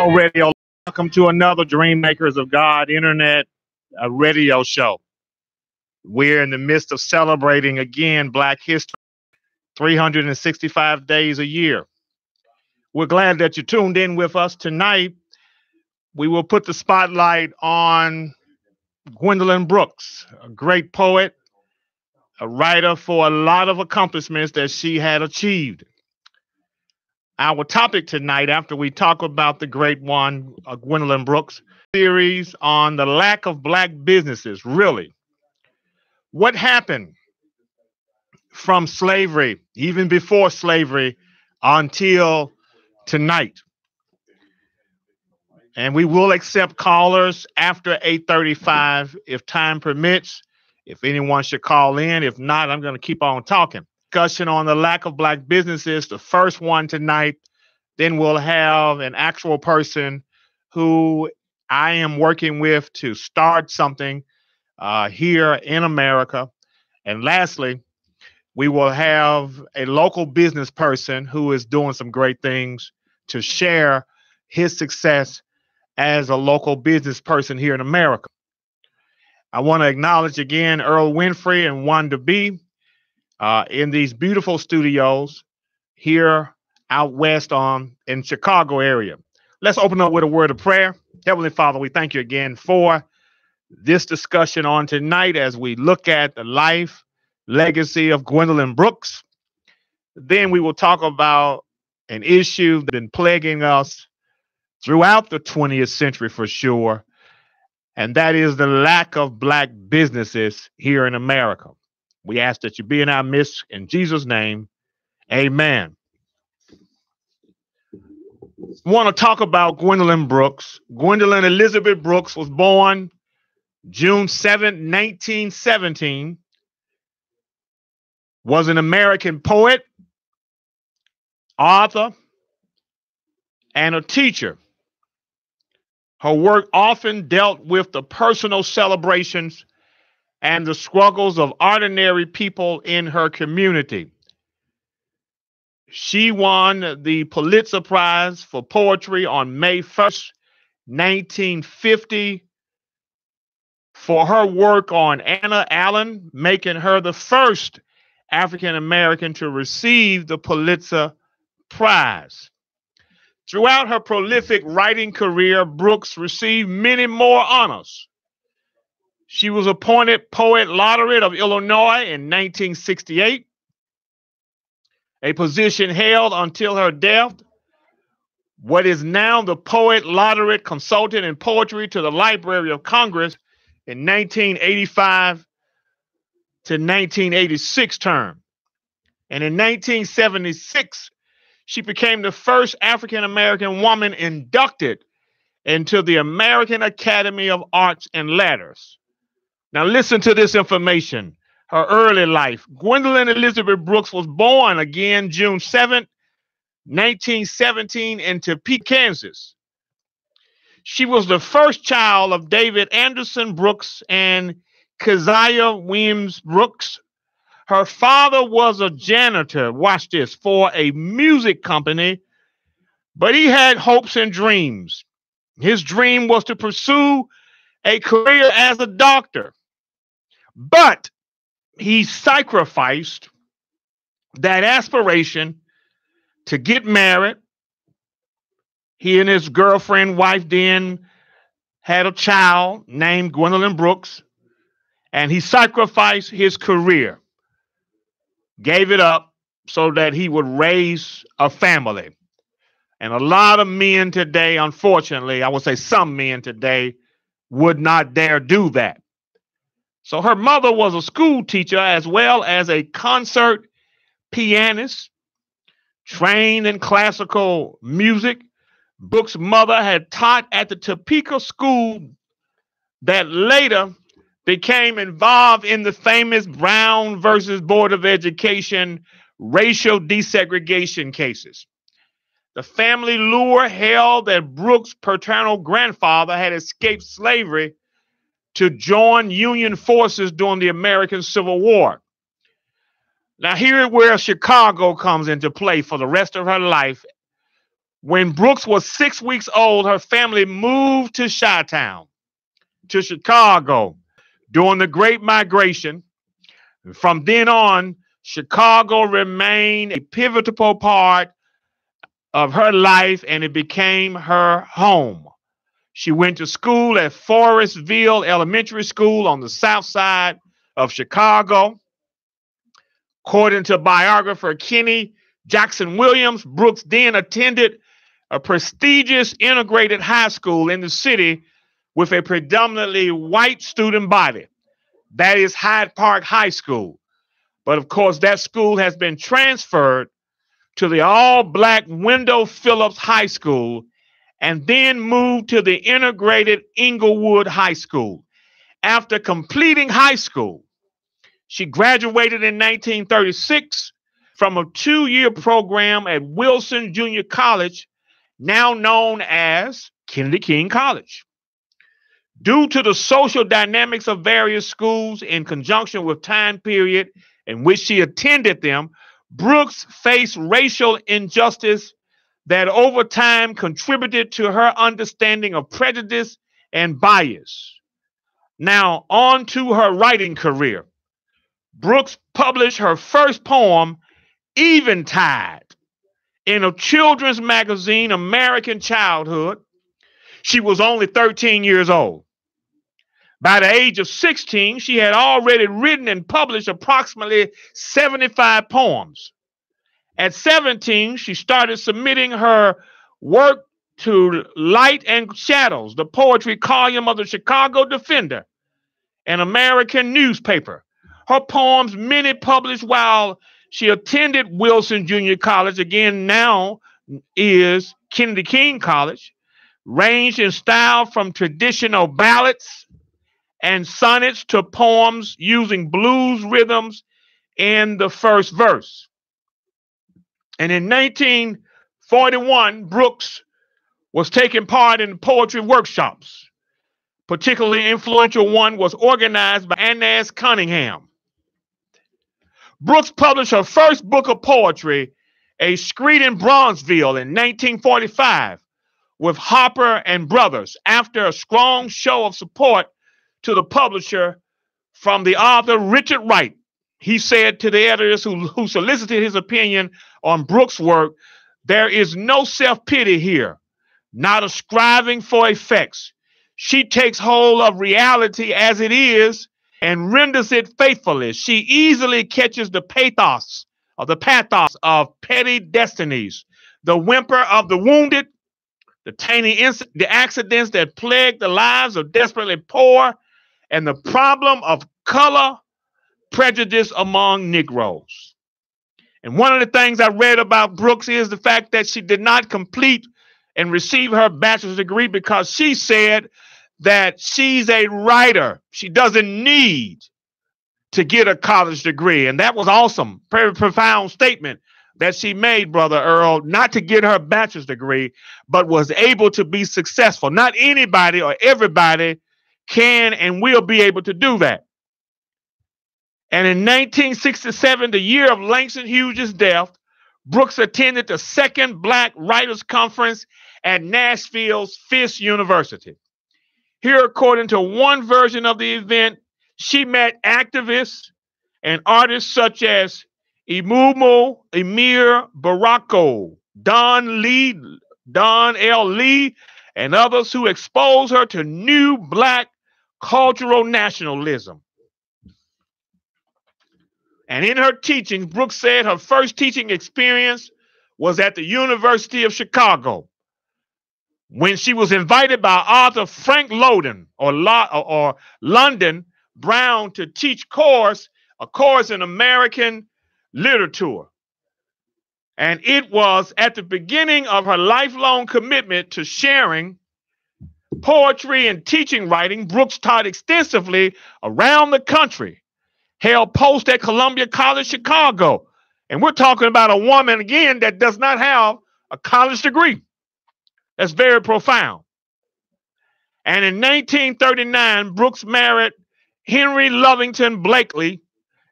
Hello, radio. Welcome to another Dream Makers of God Internet radio show. We're in the midst of celebrating again Black History, 365 days a year. We're glad that you tuned in with us tonight. We will put the spotlight on Gwendolyn Brooks, a great poet, a writer for a lot of accomplishments that she had achieved. Our topic tonight, after we talk about the great one, Gwendolyn Brooks, series on the lack of Black businesses, really. What happened from slavery, even before slavery, until tonight? And we will accept callers after 8:35 if time permits. If anyone should call in. If not, I'm going to keep on talking. Discussion on the lack of Black businesses, the first one tonight. Then we'll have an actual person who I am working with to start something here in America. And lastly, we will have a local business person who is doing some great things to share his success as a local business person here in America. I want to acknowledge again Earl Winfrey and Wanda B in these beautiful studios here out west in Chicago area. Let's open up with a word of prayer. Heavenly Father, we thank you again for this discussion on tonight as we look at the life, legacy of Gwendolyn Brooks. Then we will talk about an issue that's been plaguing us throughout the 20th century for sure, and that is the lack of Black businesses here in America. We ask that you be in our midst in Jesus' name. Amen. I want to talk about Gwendolyn Brooks. Gwendolyn Elizabeth Brooks was born June 7, 1917, was an American poet, author, and a teacher. Her work often dealt with the personal celebrations and the struggles of ordinary people in her community. She won the Pulitzer Prize for Poetry on May 1st, 1950, for her work on Anna Allen, making her the first African American to receive the Pulitzer Prize. Throughout her prolific writing career, Brooks received many more honors. She was appointed Poet Laureate of Illinois in 1968, a position held until her death. What is now the Poet Laureate Consultant in Poetry to the Library of Congress in 1985 to 1986 term. And in 1976, she became the first African-American woman inducted into the American Academy of Arts and Letters. Now listen to this information. Her early life. Gwendolyn Elizabeth Brooks was born again June 7, 1917 in Topeka, Kansas. She was the first child of David Anderson Brooks and Keziah Weems Brooks. Her father was a janitor, watch this, for a music company, but he had hopes and dreams. His dream was to pursue a career as a doctor, but he sacrificed that aspiration to get married. He and his girlfriend, wife then, had a child named Gwendolyn Brooks, and he sacrificed his career. Gave it up so that he would raise a family. And a lot of men today, unfortunately, I would say some men today, would not dare do that. So her mother was a school teacher as well as a concert pianist, trained in classical music. Brooks' mother had taught at the Topeka school that later became involved in the famous Brown versus Board of Education racial desegregation cases. The family lore held that Brooks' paternal grandfather had escaped slavery to join Union forces during the American Civil War. Now, here is where Chicago comes into play for the rest of her life. When Brooks was 6 weeks old, her family moved to Chi-Town, to Chicago, during the Great Migration. From then on, Chicago remained a pivotal part of her life, and it became her home. She went to school at Forestville Elementary School on the south side of Chicago. According to biographer Kenny Jackson Williams, Brooks then attended a prestigious integrated high school in the city with a predominantly white student body. That is Hyde Park High School. But of course, that school has been transferred to the all-black Wendell Phillips High School and then moved to the integrated Inglewood High School. After completing high school, she graduated in 1936 from a 2-year program at Wilson Junior College, now known as Kennedy King College. Due to the social dynamics of various schools in conjunction with time period in which she attended them, Brooks faced racial injustice that over time contributed to her understanding of prejudice and bias. Now, on to her writing career. Brooks published her first poem, Eventide, in a children's magazine, American Childhood. She was only 13 years old. By the age of 16, she had already written and published approximately 75 poems. At 17, she started submitting her work to Light and Shadows, the poetry column of the Chicago Defender, an American newspaper. Her poems, many published while she attended Wilson Junior College, again now is Kennedy King College, ranged in style from traditional ballads and sonnets to poems using blues rhythms in the first verse. And in 1941, Brooks was taking part in poetry workshops. Particularly influential one was organized by Inez Cunningham. Brooks published her first book of poetry, A Street in Bronzeville, in 1945 with Harper and Brothers, after a strong show of support to the publisher from the author Richard Wright. He said to the editors who solicited his opinion on Brooks' work, "There is no self-pity here, not a striving for effects. She takes hold of reality as it is and renders it faithfully. She easily catches the pathos of petty destinies, the whimper of the wounded, the accidents that plague the lives of desperately poor, and the problem of color prejudice among Negroes." And one of the things I read about Brooks is the fact that she did not complete and receive her bachelor's degree because she said that she's a writer. She doesn't need to get a college degree. And that was awesome. Very profound statement that she made, Brother Earl, not to get her bachelor's degree, but was able to be successful. Not anybody or everybody can and will be able to do that. And in 1967, the year of Langston Hughes' death, Brooks attended the second Black Writers Conference at Nashville's Fisk University. Here, according to one version of the event, she met activists and artists such as Imumo Emir Barako, Don L. Lee, and others who exposed her to new Black cultural nationalism. And in her teachings, Brooks said her first teaching experience was at the University of Chicago, when she was invited by author Frank Loden or London Brown to teach a course in American literature. And it was at the beginning of her lifelong commitment to sharing poetry and teaching writing. Brooks taught extensively around the country, held posts at Columbia College, Chicago. And we're talking about a woman, again, that does not have a college degree. That's very profound. And in 1939, Brooks married Henry Lovington Blakely,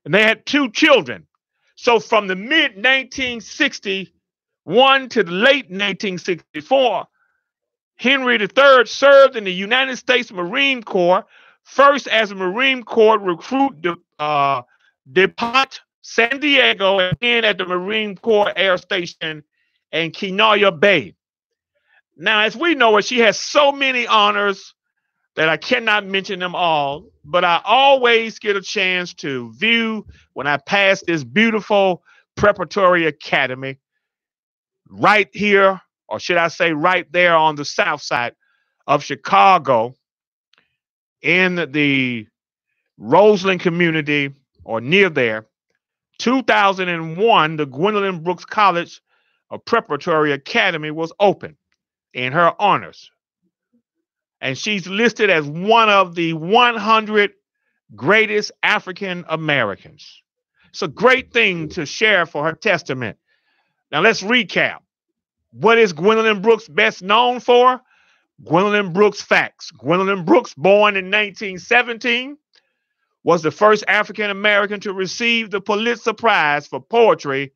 and they had 2 children. So from the mid-1960s, To the late 1964, Henry III served in the United States Marine Corps, first as a Marine Corps recruit depot San Diego, and then at the Marine Corps Air Station in Kenaya Bay. Now, as we know it, she has so many honors that I cannot mention them all, but I always get a chance to view when I pass this beautiful preparatory academy right here, or should I say right there on the south side of Chicago in the Roseland community or near there. 2001, the Gwendolyn Brooks College Preparatory Academy was open in her honors. And she's listed as one of the 100 greatest African Americans. It's a great thing to share for her testament. Now let's recap. What is Gwendolyn Brooks best known for? Gwendolyn Brooks facts. Gwendolyn Brooks, born in 1917, was the first African American to receive the Pulitzer Prize for poetry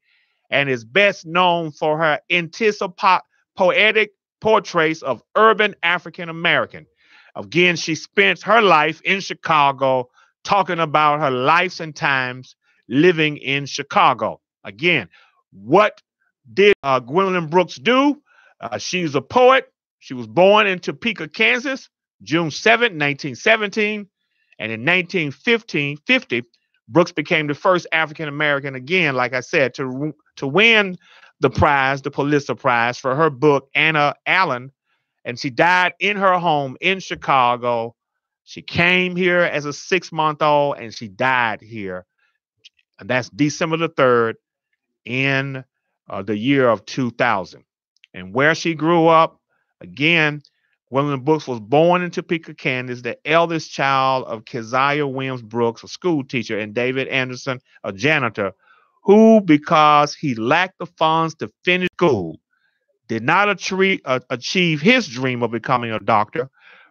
and is best known for her poetic portraits of urban African American. Again, she spent her life in Chicago talking about her lives and times living in Chicago. Again, what did Gwendolyn Brooks do? She's a poet. She was born in Topeka, Kansas, June 7, 1917. And in 1950, Brooks became the first African American, again, like I said, to win the prize, the Pulitzer Prize, for her book, Anna Allen. And she died in her home in Chicago. She came here as a 6-month-old and she died here. And that's December the 3rd in the year of 2000. And where she grew up, again, Gwendolyn Brooks was born in Topeka, Kansas, the eldest child of Keziah Williams Brooks, a school teacher, and David Anderson, a janitor, who, because he lacked the funds to finish school, did not achieve his dream of becoming a doctor.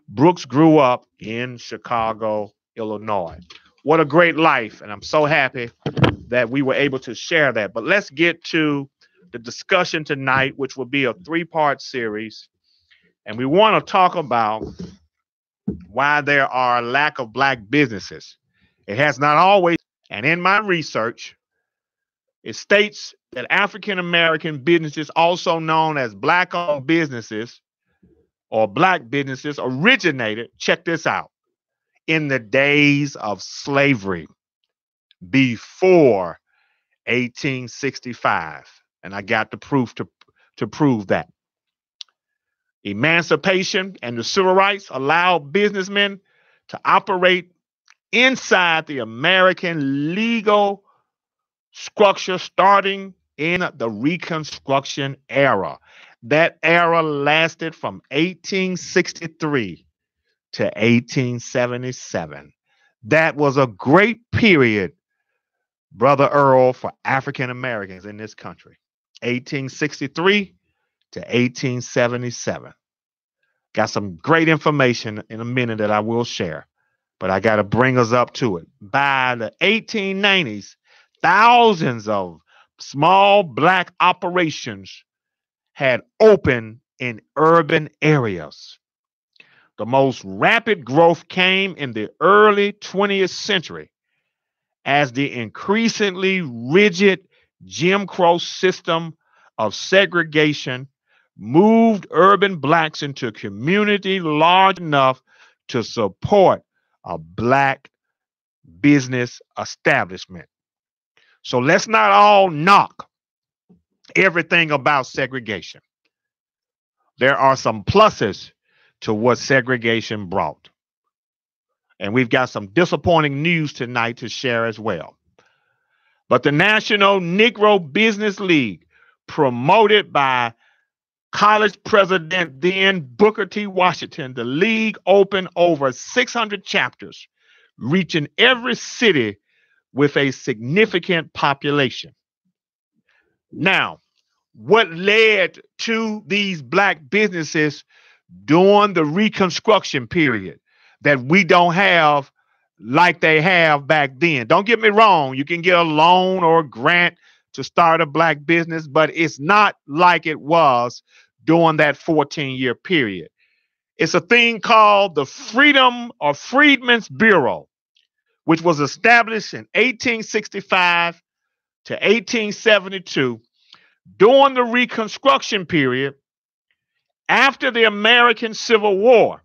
Brooks grew up in Chicago, Illinois. What a great life, and I'm so happy that we were able to share that. But let's get to the discussion tonight, which will be a 3-part series. And we want to talk about why there are a lack of Black businesses. It has not always, and in my research, it states that African American businesses, also known as Black-owned businesses or Black businesses, originated, check this out, in the days of slavery before 1865. And I got the proof to prove that. Emancipation and the civil rights allowed businessmen to operate inside the American legal structure starting in the Reconstruction era. That era lasted from 1863 to 1877. That was a great period, Brother Earl, for African Americans in this country. 1863 to 1877. Got some great information in a minute that I will share, but I got to bring us up to it. By the 1890s, thousands of small Black operations had opened in urban areas. The most rapid growth came in the early 20th century as the increasingly rigid Jim Crow system of segregation moved urban Blacks into a community large enough to support a Black business establishment. So let's not all knock everything about segregation. There are some pluses to what segregation brought. And we've got some disappointing news tonight to share as well. But the National Negro Business League, promoted by college president then Booker T. Washington, the league opened over 600 chapters, reaching every city with a significant population. Now, what led to these Black businesses during the Reconstruction period that we don't have like they have back then? Don't get me wrong. You can get a loan or a grant to start a black business, but it's not like it was during that 14-year period. It's a thing called the Freedom or Freedmen's Bureau, which was established in 1865 to 1872 during the Reconstruction period after the American Civil War.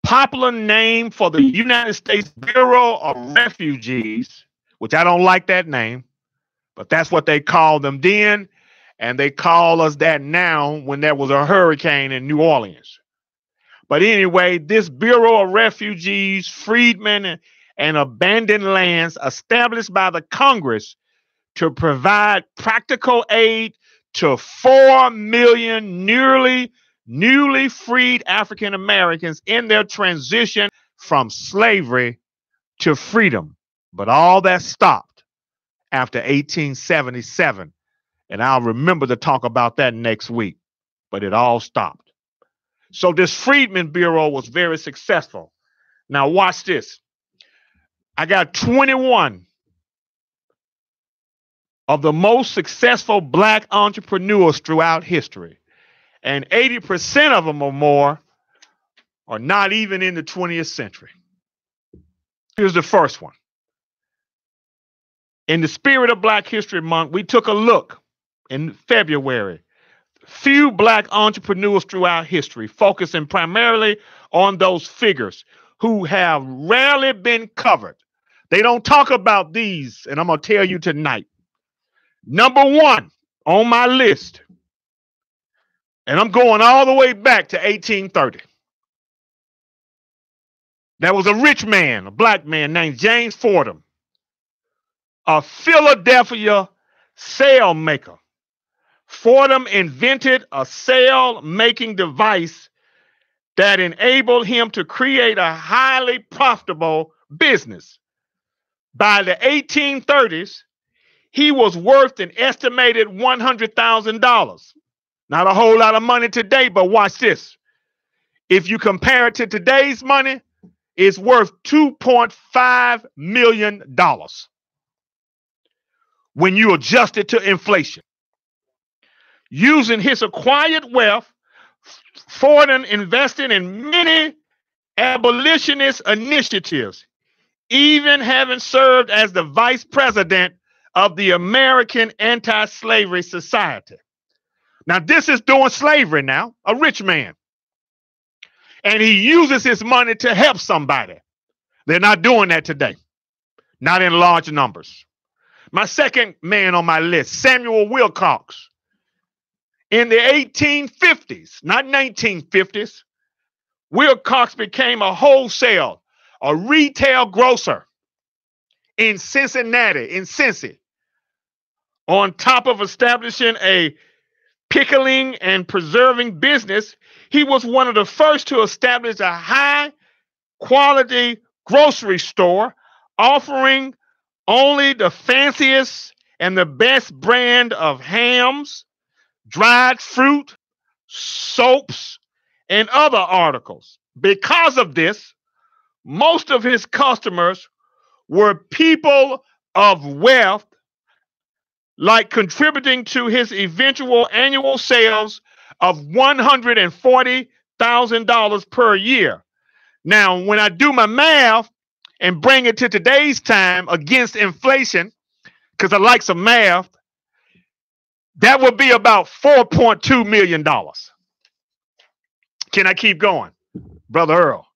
Popular name for the United States Bureau of Refugees, which I don't like that name, but that's what they called them then, and they call us that now when there was a hurricane in New Orleans. But anyway, this Bureau of Refugees, Freedmen, and Abandoned Lands established by the Congress to provide practical aid to 4 million newly freed African Americans in their transition from slavery to freedom. But all that stopped after 1877. And I'll remember to talk about that next week. But it all stopped. So this Freedmen Bureau was very successful. Now watch this. I got 21 of the most successful black entrepreneurs throughout history. And 80% of them or more are not even in the 20th century. Here's the first one. In the spirit of Black History Month, we took a look in February. Few black entrepreneurs throughout history, focusing primarily on those figures who have rarely been covered. They don't talk about these, and I'm going to tell you tonight. Number one on my list, and I'm going all the way back to 1830. There was a rich man, a black man named James Fordham, a Philadelphia sail maker. Fordham invented a sail-making device that enabled him to create a highly profitable business. By the 1830s, he was worth an estimated $100,000. Not a whole lot of money today, but watch this. If you compare it to today's money, it's worth $2.5 million when you adjust it to inflation. Using his acquired wealth, Fordham invested in many abolitionist initiatives, even having served as the vice president of the American Anti-Slavery Society. Now, this is doing slavery now, a rich man. And he uses his money to help somebody. They're not doing that today, not in large numbers. My second man on my list, Samuel Wilcox. In the 1850s, not 1950s, Wilcox became a wholesale, a retail grocer in Cincinnati, in Cincy. On top of establishing a pickling and preserving business, he was one of the first to establish a high-quality grocery store offering only the fanciest and the best brand of hams, dried fruit, soaps, and other articles. Because of this, most of his customers were people of wealth, like contributing to his eventual annual sales of $140,000 per year. Now, when I do my math and bring it to today's time against inflation, because I like some math, that would be about $4.2 million. Can I keep going? Brother Earl.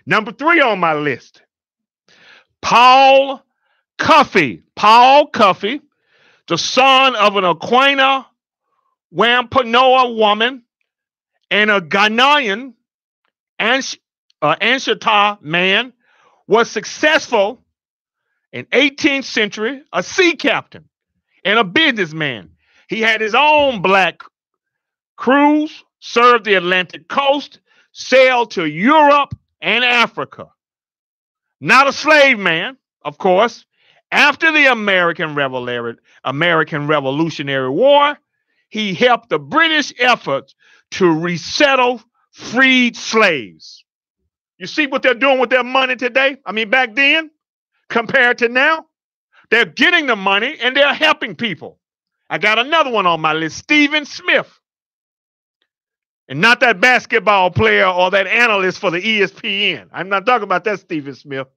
Number 3 on my list, Paul Cuffey. Paul Cuffey, the son of an Aquina Wampanoag woman and a Ghanaian Anshata man, was successful in 18th century, a sea captain and a businessman. He had his own black cruise, served the Atlantic coast, sailed to Europe and Africa. Not a slave man, of course. After the American Revolutionary War, he helped the British effort to resettle freed slaves. You see what they're doing with their money today? I mean, back then, compared to now, They're getting the money and they're helping people. I got another one on my list, Stephen Smith. And not that basketball player or that analyst for the ESPN. I'm not talking about that Stephen Smith.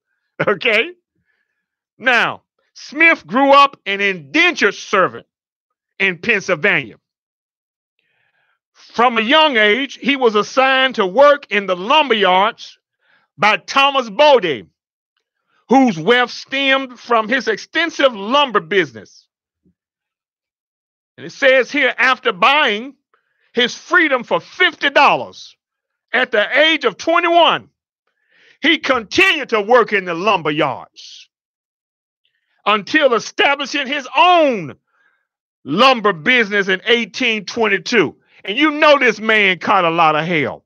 Okay? Now, Smith grew up an indentured servant in Pennsylvania. From a young age, he was assigned to work in the lumber yards by Thomas Bodie, whose wealth stemmed from his extensive lumber business. And it says here, after buying his freedom for $50 at the age of 21, he continued to work in the lumber yards until establishing his own lumber business in 1822. And you know this man caught a lot of hell,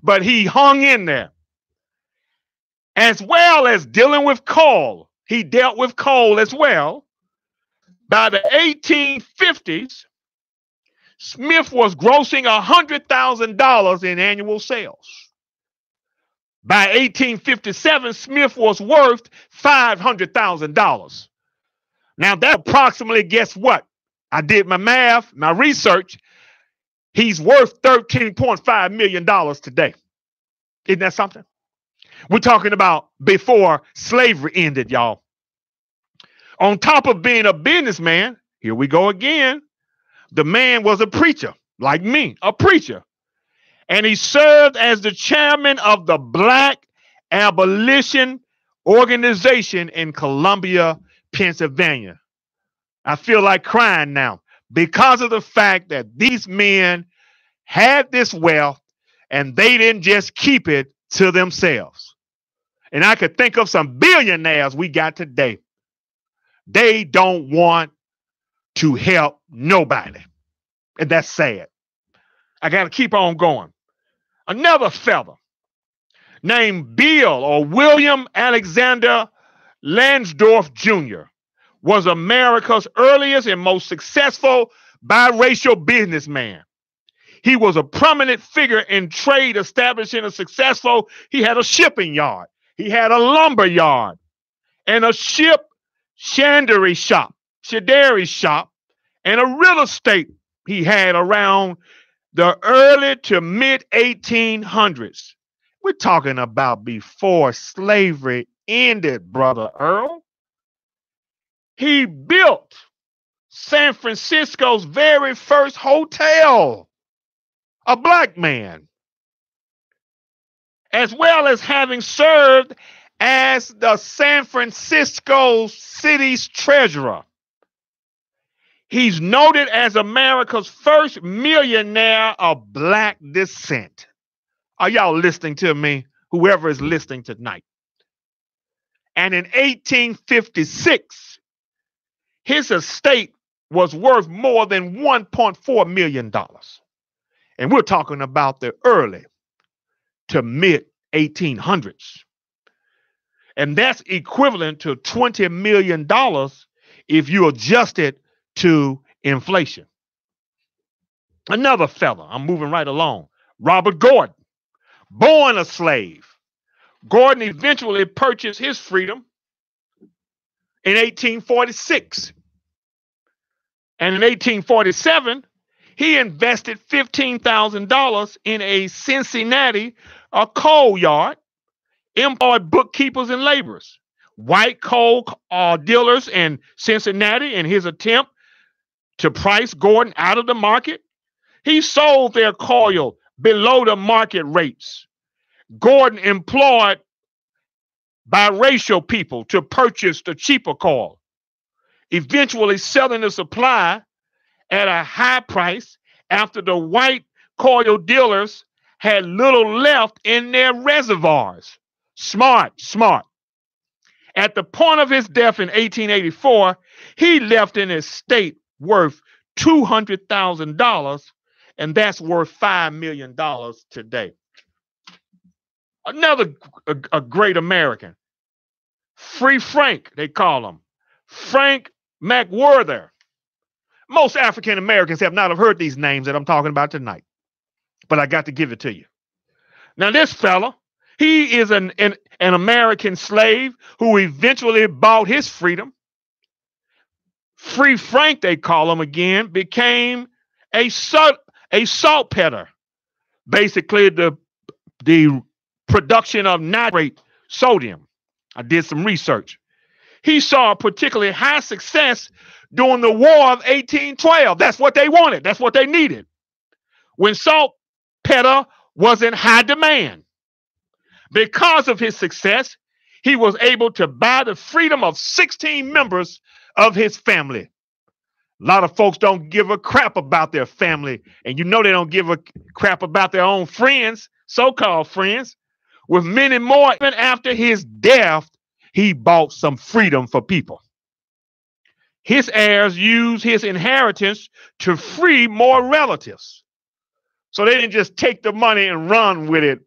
but he hung in there. As well as dealing with coal, he dealt with coal as well. By the 1850s, Smith was grossing $100,000 in annual sales. By 1857, Smith was worth $500,000. Now that approximately, guess what? I did my math, my research. He's worth $13.5 million today. Isn't that something? We're talking about before slavery ended, y'all. On top of being a businessman, here we go again. The man was a preacher, like me, a preacher. And he served as the chairman of the Black Abolition Organization in Columbia, Pennsylvania. I feel like crying now because of the fact that these men had this wealth and they didn't just keep it to themselves. And I could think of some billionaires we got today. They don't want to help nobody. And that's sad. I got to keep on going. Another fella named Bill or William Alexander Lansdorf Jr. was America's earliest and most successful biracial businessman. He was a prominent figure in trade, establishing he had a shipping yard, he had a lumber yard, and a shandry shop, and a real estate he had around the early to mid 1800s. We're talking about before slavery ended, Brother Earl. He built San Francisco's very first hotel, a black man, as well as having served as the San Francisco city's treasurer. He's noted as America's first millionaire of black descent. Are y'all listening to me? Whoever is listening tonight. And in 1856, his estate was worth more than $1.4 million. And we're talking about the early to mid 1800s. And that's equivalent to $20 million if you adjust it to inflation. Another fella, I'm moving right along, Robert Gordon, born a slave. Gordon eventually purchased his freedom in 1846. And in 1847, he invested $15,000 in a Cincinnati coal yard, employed bookkeepers and laborers, white coal dealers in Cincinnati in his attempt to price Gordon out of the market. He sold their coal below the market rates. Gordon employed biracial people to purchase the cheaper coal, eventually selling the supply at a high price after the white coal dealers had little left in their reservoirs. Smart. At the point of his death in 1884, he left an estate worth $200,000, and that's worth $5 million today. Another a great American, Free Frank, they call him, Frank McWhirter. Most African Americans have not heard these names that I'm talking about tonight, but I got to give it to you. Now, this fella, he is an American slave who eventually bought his freedom Free Frank, they call him again, became a salt peddler. Basically, the production of nitrate sodium. I did some research. He saw a particularly high success during the War of 1812. That's what they wanted. That's what they needed. When saltpeter was in high demand. Because of his success, he was able to buy the freedom of 16 members of his family. A lot of folks don't give a crap about their family, and you know they don't give a crap about their own friends, so-called friends. With many more, even after his death, he bought some freedom for people. His heirs used his inheritance to free more relatives. So they didn't just take the money and run with it,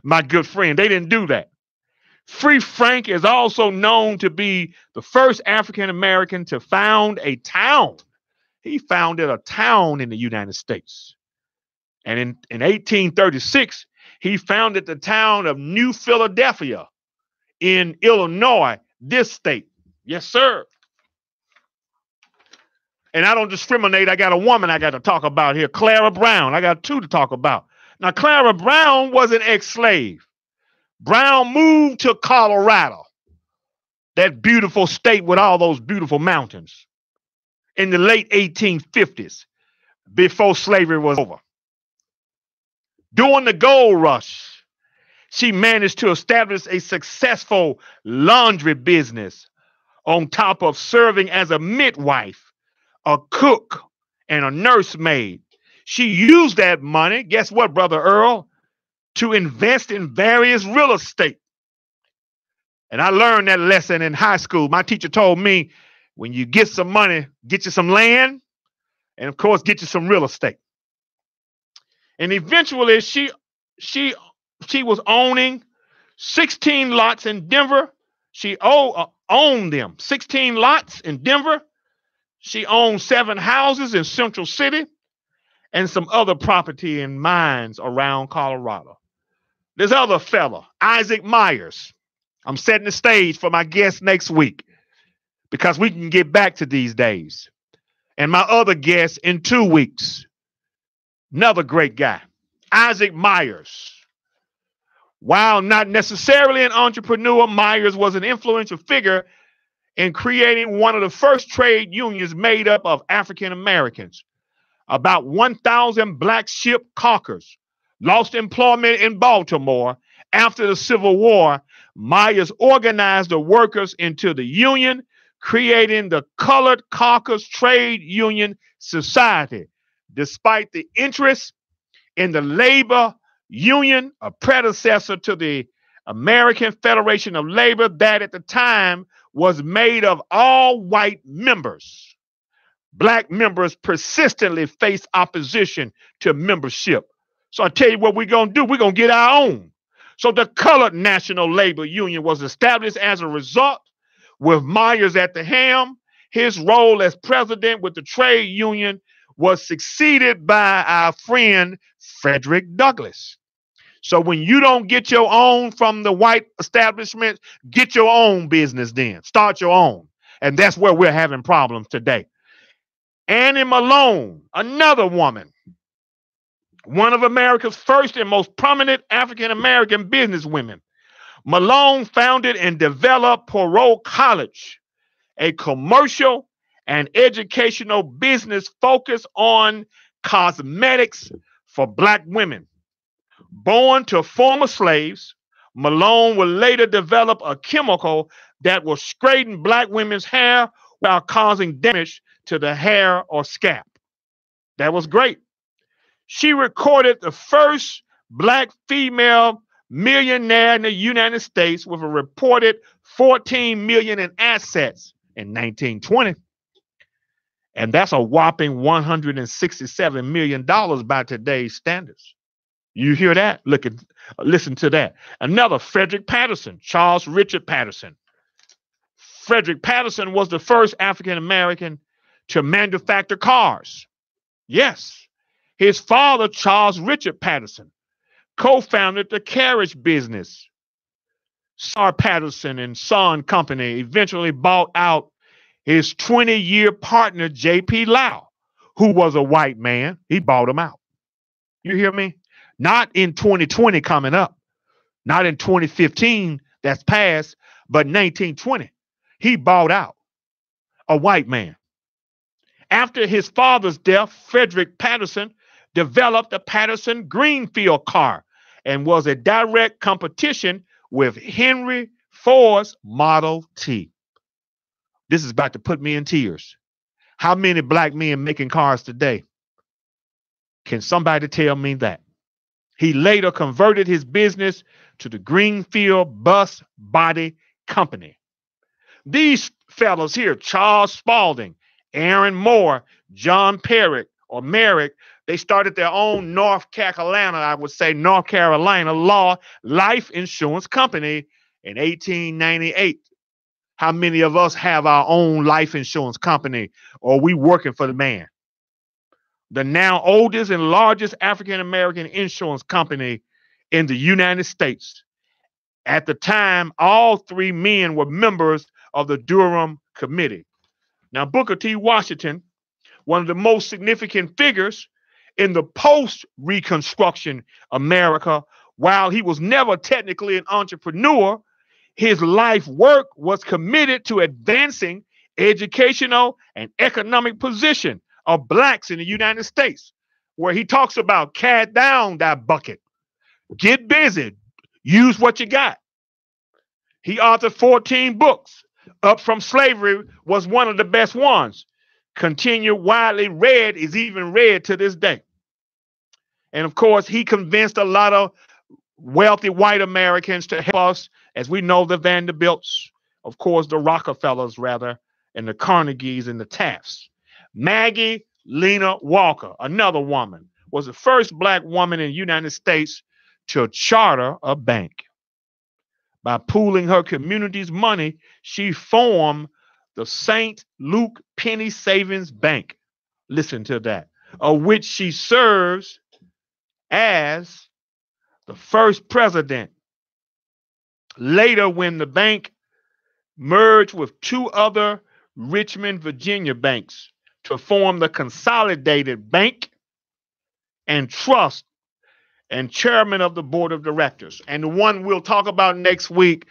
my good friend. They didn't do that. Free Frank is also known to be the first African American to found a town. He founded a town in the United States. And in 1836, he founded the town of New Philadelphia in Illinois, this state. Yes, sir. And I don't discriminate. I got a woman I got to talk about here, Clara Brown. I got two to talk about. Now, Clara Brown was an ex-slave. Brown moved to Colorado, that beautiful state with all those beautiful mountains, in the late 1850s, before slavery was over. During the gold rush, she managed to establish a successful laundry business on top of serving as a midwife, a cook, and a nursemaid. She used that money, guess what, Brother Earl, to invest in various real estate. And I learned that lesson in high school. My teacher told me, when you get some money, get you some land, and of course, get you some real estate. And eventually, she was owning 16 lots in Denver. She owned them, 16 lots in Denver. She owned 7 houses in Central City and some other property and mines around Colorado. This other fella, Isaac Myers. I'm setting the stage for my guest next week because we can get back to these days. And my other guest in 2 weeks, another great guy, Isaac Myers. While not necessarily an entrepreneur, Myers was an influential figure in creating one of the first trade unions made up of African Americans. About 1,000 black ship caulkers lost employment in Baltimore after the Civil War. Myers organized the workers into the union, creating the Colored Caulkers Trade Union Society. Despite the interest in the labor union, a predecessor to the American Federation of Labor that at the time was made of all white members. Black members persistently faced opposition to membership. So I tell you what we're going to do. We're going to get our own. So the Colored National Labor Union was established as a result, with Myers at the helm. His role as president with the trade union was succeeded by our friend Frederick Douglass. So when you don't get your own from the white establishment, get your own business then. Start your own. And that's where we're having problems today. Annie Malone, another woman, one of America's first and most prominent African-American businesswomen. Malone founded and developed Perot College, a commercial and educational business focused on cosmetics for black women. Born to former slaves, Malone would later develop a chemical that will straighten black women's hair without causing damage to the hair or scalp. That was great. She recorded the first black female millionaire in the United States with a reported $14 million in assets in 1920. And that's a whopping $167 million by today's standards. You hear that? Listen to that. Another, Frederick Patterson, Charles Richard Patterson. Frederick Patterson was the first African American to manufacture cars. Yes. His father, Charles Richard Patterson, co-founded the carriage business. Sar Patterson and Son Company eventually bought out His 20-year partner, J.P. Lau, who was a white man, he bought him out. You hear me? Not in 2020 coming up, not in 2015 that's past, but 1920. He bought out a white man. After his father's death, Frederick Patterson developed the Patterson Greenfield car and was a direct competition with Henry Ford's Model T. This is about to put me in tears. How many black men making cars today? Can somebody tell me that? He later converted his business to the Greenfield Bus Body Company. These fellows here, Charles Spalding, Aaron Moore, John Perrick or Merrick, they started their own North Carolina life insurance company in 1898. How many of us have our own life insurance company, or we working for the man? The now oldest and largest African-American insurance company in the United States. At the time, all three men were members of the Durham Committee. Now, Booker T. Washington, one of the most significant figures in the post-Reconstruction America, while he was never technically an entrepreneur, his life work was committed to advancing educational and economic position of blacks in the United States, where he talks about cat down that bucket, get busy, use what you got. He authored 14 books. Up from Slavery was one of the best ones. Continue widely read, is even read to this day. And of course, he convinced a lot of wealthy white Americans to help us, as we know the Vanderbilts, of course, the Rockefellers rather, and the Carnegies and the Tafts. Maggie Lena Walker, another woman, was the first black woman in the United States to charter a bank. By pooling her community's money, she formed the St. Luke Penny Savings Bank. Listen to that, of which she serves as the first president. Later, when the bank merged with two other Richmond, Virginia banks to form the Consolidated Bank and Trust, and chairman of the board of directors. And the one we'll talk about next week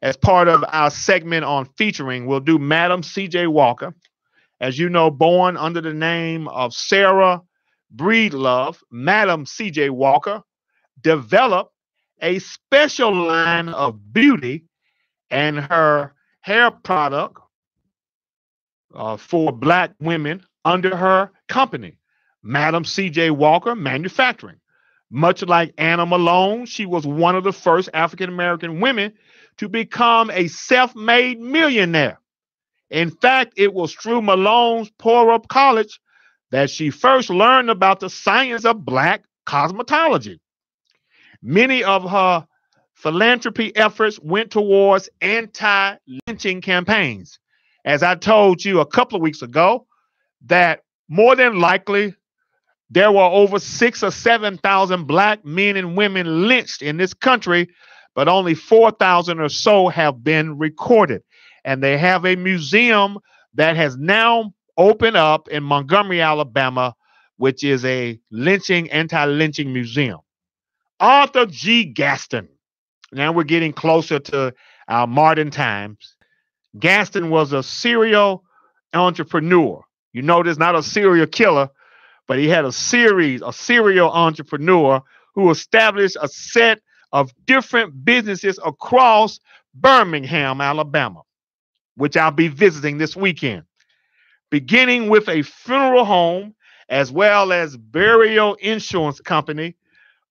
as part of our segment on featuring, we'll do Madam C.J. Walker. As you know, born under the name of Sarah Breedlove, Madam C.J. Walker developed a special line of beauty and her hair product for black women under her company, Madam C.J. Walker Manufacturing. Much like Anna Malone, she was one of the first African-American women to become a self-made millionaire. In fact, it was through Malone's pour-up college that she first learned about the science of black cosmetology. Many of her philanthropy efforts went towards anti-lynching campaigns. As I told you a couple of weeks ago, that more than likely there were over 6,000 or 7,000 black men and women lynched in this country, but only 4,000 or so have been recorded. And they have a museum that has now opened up in Montgomery, Alabama, which is a anti-lynching museum. Arthur G. Gaston. Now we're getting closer to our modern times. Gaston was a serial entrepreneur. You notice, not a serial killer, but he had a serial entrepreneur who established a set of different businesses across Birmingham, Alabama, which I'll be visiting this weekend. Beginning with a funeral home as well as burial insurance company,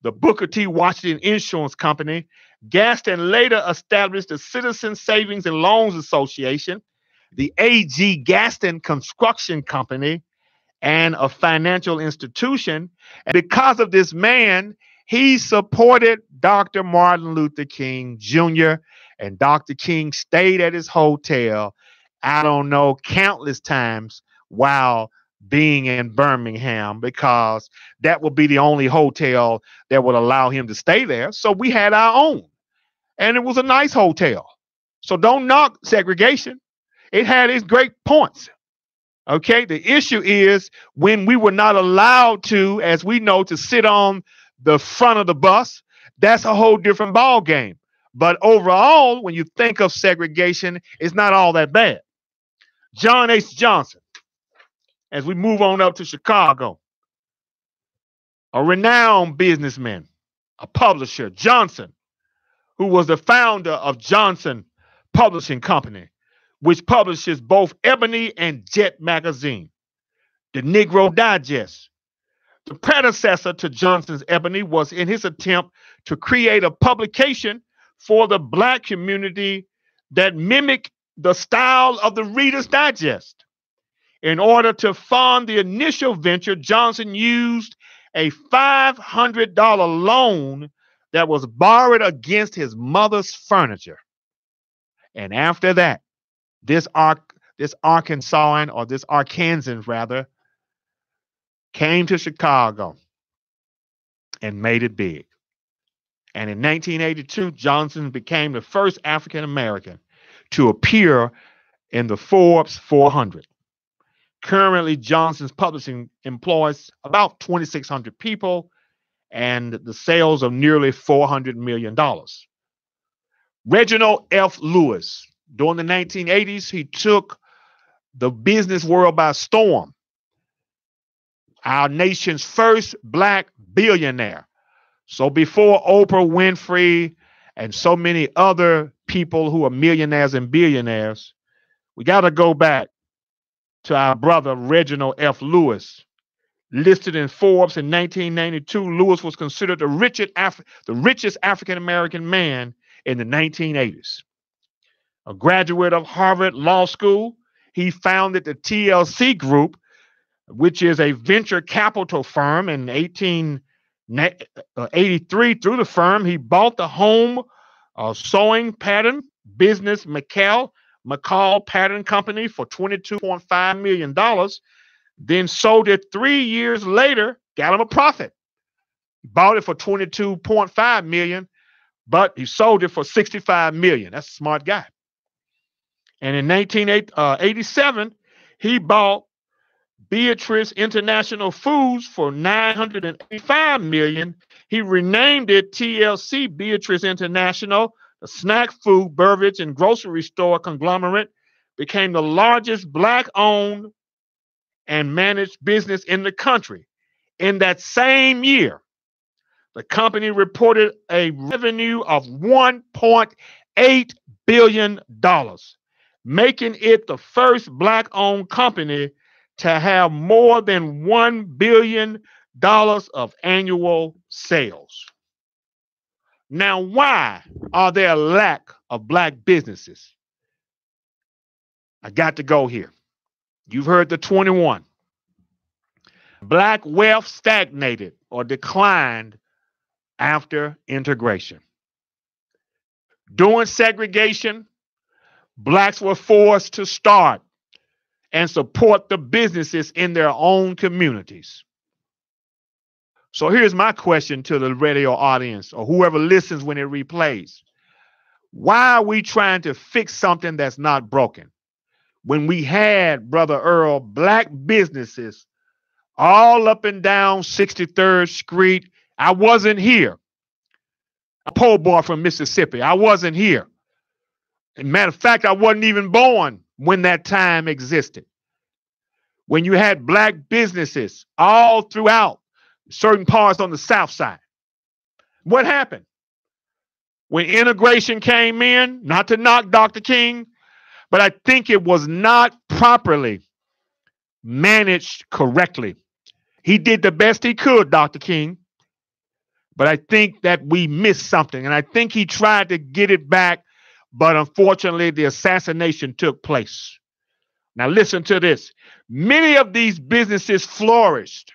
the Booker T. Washington Insurance Company, Gaston later established the Citizen Savings and Loans Association, the A.G. Gaston Construction Company, and a financial institution. And because of this man, he supported Dr. Martin Luther King Jr., and Dr. King stayed at his hotel, I don't know, countless times while being in Birmingham, because that would be the only hotel that would allow him to stay there. So we had our own, and it was a nice hotel. So don't knock segregation. It had its great points. Okay, the issue is when we were not allowed to, as we know, to sit on the front of the bus. That's a whole different ball game. But overall, when you think of segregation, it's not all that bad. John H. Johnson, as we move on up to Chicago, a renowned businessman, a publisher, Johnson, who was the founder of Johnson Publishing Company, which publishes both Ebony and Jet magazine, the Negro Digest. The predecessor to Johnson's Ebony was in his attempt to create a publication for the black community that mimicked the style of the Reader's Digest. In order to fund the initial venture, Johnson used a $500 loan that was borrowed against his mother's furniture. And after that, this Arkansan rather, came to Chicago and made it big. And in 1982, Johnson became the first African American to appear in the Forbes 400. Currently, Johnson's publishing employs about 2,600 people and the sales of nearly $400 million. Reginald F. Lewis, during the 1980s, he took the business world by storm. Our nation's first black billionaire. So before Oprah Winfrey and so many other people who are millionaires and billionaires, we got to go back to our brother Reginald F. Lewis. Listed in Forbes in 1992, Lewis was considered the richest African-American man in the 1980s. A graduate of Harvard Law School, he founded the TLC Group, which is a venture capital firm. In 1883, through the firm, he bought the home sewing pattern business McCall Pattern Company for $22.5 million. Then sold it 3 years later, got him a profit. He bought it for $22.5 million, but he sold it for $65 million. That's a smart guy. And in 1987, he bought Beatrice International Foods for $985 million. He renamed it TLC Beatrice International. The snack food, beverage, and grocery store conglomerate became the largest black-owned and managed business in the country. In that same year, the company reported a revenue of $1.8 billion, making it the first black-owned company to have more than $1 billion of annual sales. Now, why are there a lack of black businesses? I got to go here. You've heard the 21. Black wealth stagnated or declined after integration. During segregation, blacks were forced to start and support the businesses in their own communities. So here's my question to the radio audience or whoever listens when it replays. Why are we trying to fix something that's not broken? When we had, Brother Earl, black businesses all up and down 63rd Street. I wasn't here. A poor boy from Mississippi. I wasn't here. As a matter of fact, I wasn't even born when that time existed. When you had black businesses all throughout certain parts on the South Side. What happened? When integration came in, not to knock Dr. King, but I think it was not properly managed correctly. He did the best he could, Dr. King, but I think that we missed something. And I think he tried to get it back, but unfortunately, the assassination took place. Now, listen to this. Many of these businesses flourished,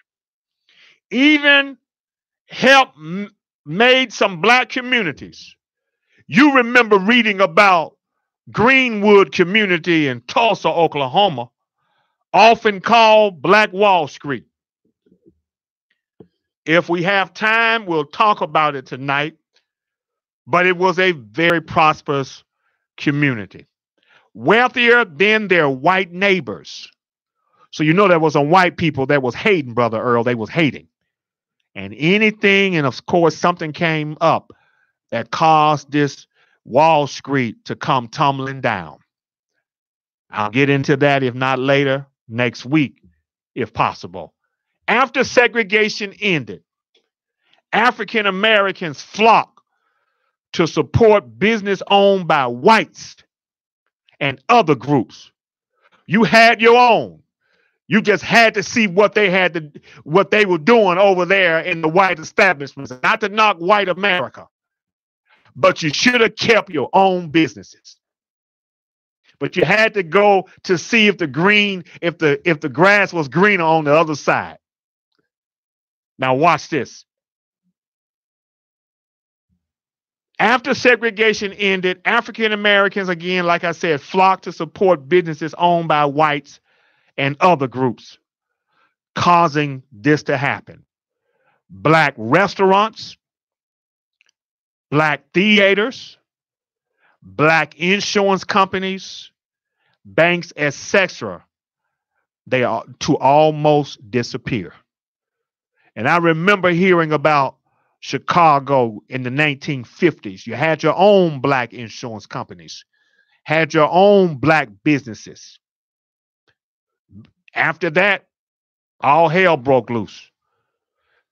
even helped made some black communities. You remember reading about Greenwood community in Tulsa, Oklahoma, often called Black Wall Street. If we have time, we'll talk about it tonight, but it was a very prosperous community. wealthier than their white neighbors. So you know there was some white people that was hating, Brother Earl. They was hating. And anything, and of course, something came up that caused this Wall Street to come tumbling down. I'll get into that, if not later, next week, if possible. After segregation ended, African Americans flocked to support business owned by whites and other groups. You had your own. You just had to see what they were doing over there in the white establishments. Not to knock white America, but you should have kept your own businesses. But you had to go to see if the grass was greener on the other side. Now watch this. After segregation ended, African Americans, again, like I said, flocked to support businesses owned by whites and other groups, causing this to happen. Black restaurants, black theaters, black insurance companies, banks, etc., they are to almost disappear. And I remember hearing about Chicago in the 1950s. You had your own black insurance companies, had your own black businesses. After that, all hell broke loose.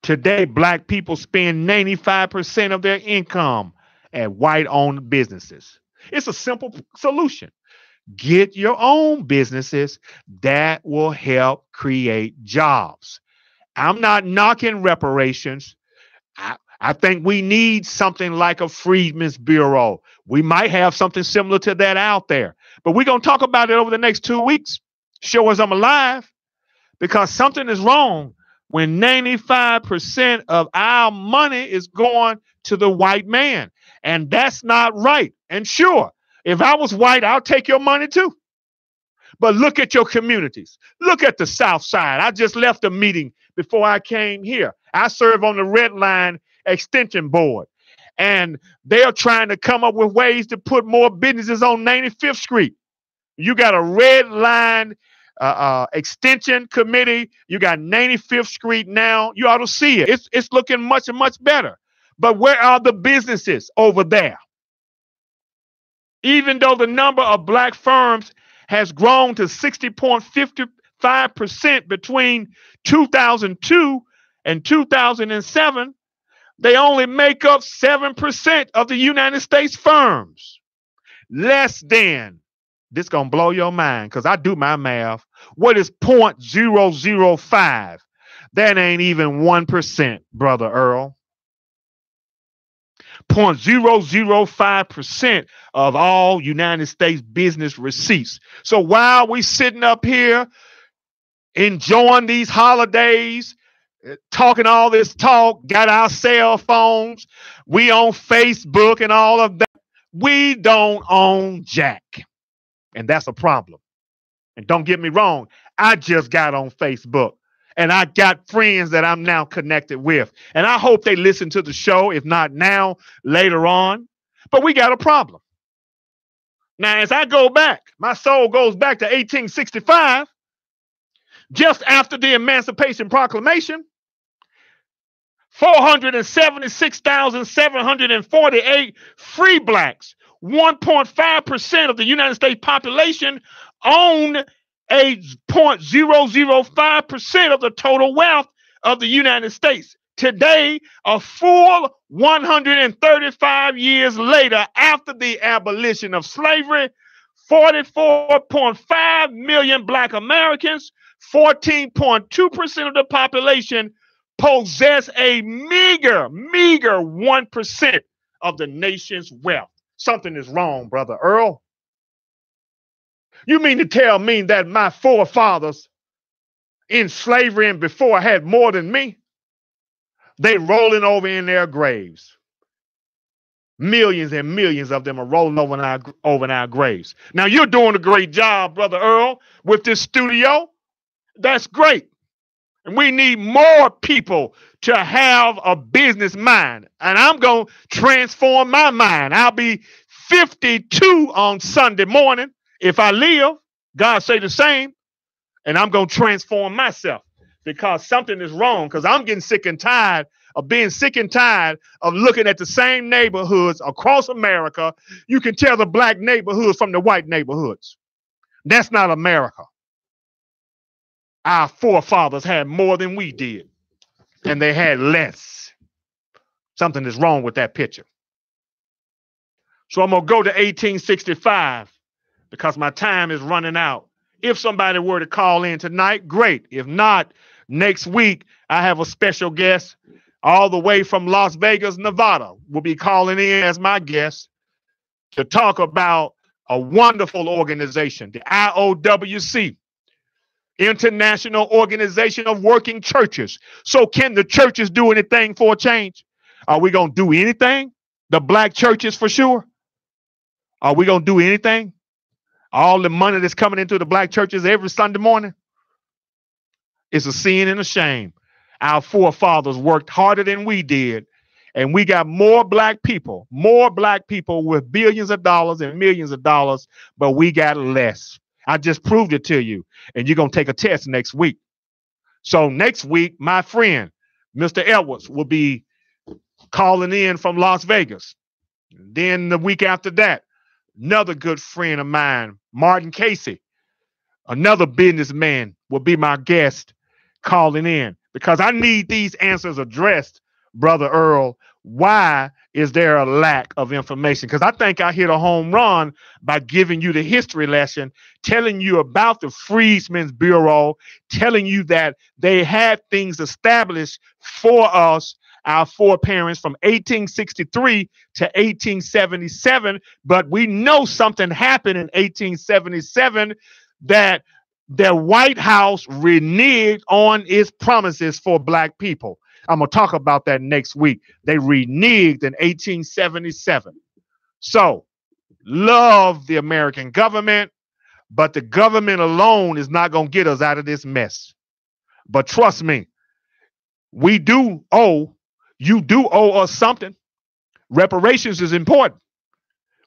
Today, black people spend 95% of their income at white-owned businesses. It's a simple solution. Get your own businesses that will help create jobs. I'm not knocking reparations. I think we need something like a Freedmen's Bureau. We might have something similar to that out there. But we're going to talk about it over the next 2 weeks. Show us I'm alive, because something is wrong when 95% of our money is going to the white man. And that's not right. And sure, if I was white, I'll take your money too. But look at your communities. Look at the South Side. I just left a meeting before I came here. I serve on the Red Line Extension Board, and they are trying to come up with ways to put more businesses on 95th Street. You got a Red Line Extension Committee. You got 95th Street now. You ought to see it. It's looking much and much better. But where are the businesses over there? Even though the number of black firms has grown to 60.55% between 2002 and 2007, they only make up 7% of the United States firms. Less than, this gonna blow your mind because I do my math. What is 0.005? That ain't even 1%, Brother Earl. 0.005% of all United States business receipts. So while we sitting up here enjoying these holidays, talking all this talk, got our cell phones, we on Facebook and all of that, we don't own jack. And that's a problem. And don't get me wrong, I just got on Facebook. And I got friends that I'm now connected with. And I hope they listen to the show, if not now, later on. But we got a problem. Now, as I go back, my soul goes back to 1865, just after the Emancipation Proclamation. 476,748 free blacks, 1.5% of the United States population, own a 0.005% of the total wealth of the United States. Today, a full 135 years later, after the abolition of slavery, 44.5 million black Americans, 14.2% of the population, possess a meager 1% of the nation's wealth. Something is wrong, Brother Earl. You mean to tell me that my forefathers in slavery and before had more than me? They rolling over in their graves. Millions and millions of them are rolling over in our graves. Now, you're doing a great job, Brother Earl, with this studio. That's great. And we need more people to have a business mind. And I'm going to transform my mind. I'll be 52 on Sunday morning, If I live, God say the same, and I'm going to transform myself because something is wrong, because I'm getting sick and tired of being sick and tired of looking at the same neighborhoods across America. You can tell the black neighborhoods from the white neighborhoods. That's not America. Our forefathers had more than we did, and they had less. Something is wrong with that picture. So I'm going to go to 1865 because my time is running out. If somebody were to call in tonight, great. If not, next week, I have a special guest all the way from Las Vegas, Nevada. Will be calling in as my guest to talk about a wonderful organization, the IOWC, International Organization of Working Churches. So can the churches do anything for a change? Are we going to do anything? The black churches for sure. Are we going to do anything? All the money that's coming into the black churches every Sunday morning, it's a sin and a shame. Our forefathers worked harder than we did, and we got more black people with billions of dollars and millions of dollars, but we got less. I just proved it to you, and you're going to take a test next week. So next week, my friend, Mr. Edwards, will be calling in from Las Vegas. Then the week after that, another good friend of mine, Martin Casey, another businessman, will be my guest calling in because I need these answers addressed, Brother Earl. Why is there a lack of information? Because I think I hit a home run by giving you the history lesson, telling you about the Freedmen's Bureau, telling you that they had things established for us, our foreparents, from 1863 to 1877. But we know something happened in 1877 that the White House reneged on its promises for black people. I'm going to talk about that next week. They reneged in 1877. So, love the American government, but the government alone is not going to get us out of this mess. But trust me, you do owe us something. Reparations is important.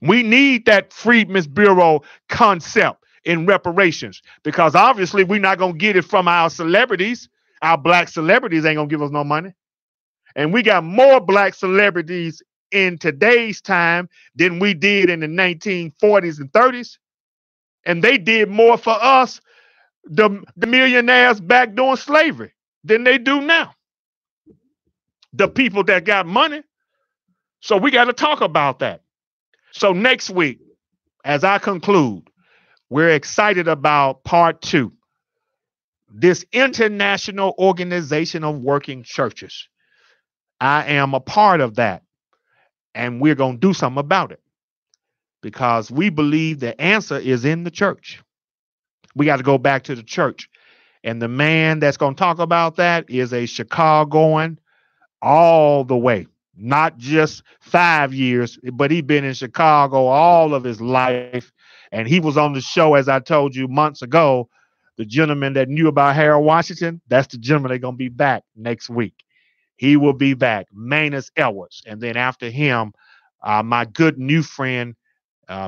We need that Freedmen's Bureau concept in reparations because obviously we're not going to get it from our celebrities. Our black celebrities ain't going to give us no money. And we got more black celebrities in today's time than we did in the 1940s and 30s. And they did more for us, the millionaires back during slavery, than they do now. The people that got money. So we got to talk about that. So next week, as I conclude, we're excited about part 2. This International Organization of Working Churches. I am a part of that. And we're going to do something about it. Because we believe the answer is in the church. We got to go back to the church. And the man that's going to talk about that is a Chicagoan all the way. Not just 5 years, but he's been in Chicago all of his life. And he was on the show, as I told you months ago, the gentleman that knew about Harold Washington. That's the gentleman that's going to be back next week. He will be back, Manus Edwards. And then after him, my good new friend,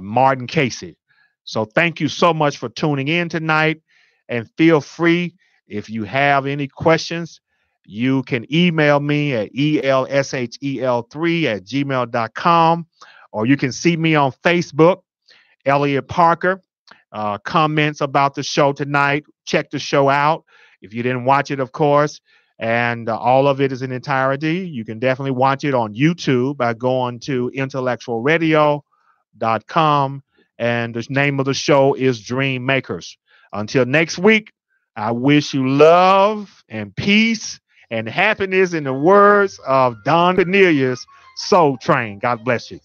Martin Casey. So thank you so much for tuning in tonight. And feel free, if you have any questions, you can email me at elshel3@gmail.com, or you can see me on Facebook, Elliot Parker. Comments about the show tonight. Check the show out if you didn't watch it, of course. And all of it is in entirety. You can definitely watch it on YouTube by going to IntellectualRadio.com. And the name of the show is Dream Makers. Until next week, I wish you love and peace and happiness in the words of Don Cornelius, Soul Train. God bless you.